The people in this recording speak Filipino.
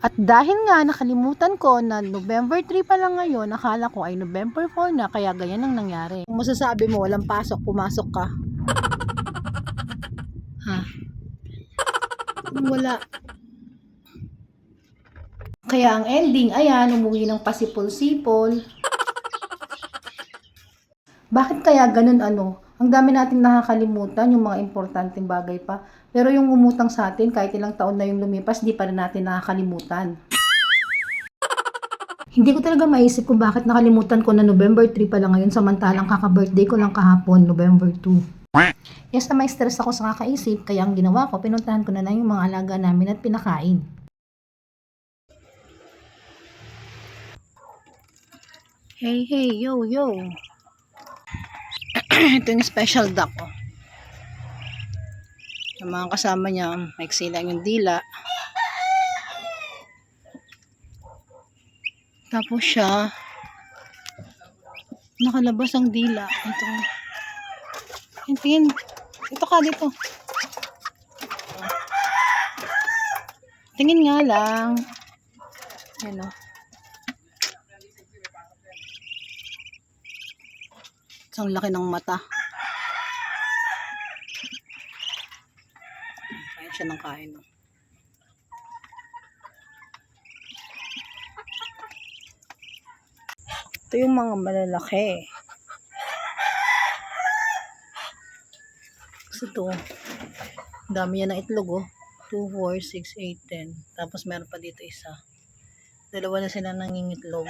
At dahil nga nakalimutan ko na November 3 pa lang ngayon, akala ko ay November 4 na, kaya ganyan ang nangyari. Kung masasabi mo walang pasok, pumasok ka. Ha? Wala. Kaya ang ending, ayan, umuwi ng pasipol-sipol. Bakit kaya ganun ano? Ang dami nating nakakalimutan, yung mga importanteng bagay pa. Pero yung umutang sa atin, kahit ilang taon na yung lumipas, di pa rin natin nakakalimutan. Hindi ko talaga maisip kung bakit nakalimutan ko na November 3 pa lang ngayon, samantalang kaka-birthday ko lang kahapon, November 2. Yes na may stress ako sa kakaisip, kaya ang ginawa ko, pinuntahan ko na lang yung mga alaga namin at pinakain. Hey, hey, yo, yo. Ito yung special duck, oh. Yung mga kasama niya, maiksi lang yung dila. Tapos siya, nakalabas ang dila. Ito. Tingin. Ito ka dito. Tingin nga lang. Yan, oh. Ang laki ng mata. Kain siya ng kain, oh. Ito yung mga malalaki. Kasi ito, dami yan ng itlog, oh. 2, 4, 6, 8, 10. Tapos meron pa dito isa. Dalawa na sila nangingitlog.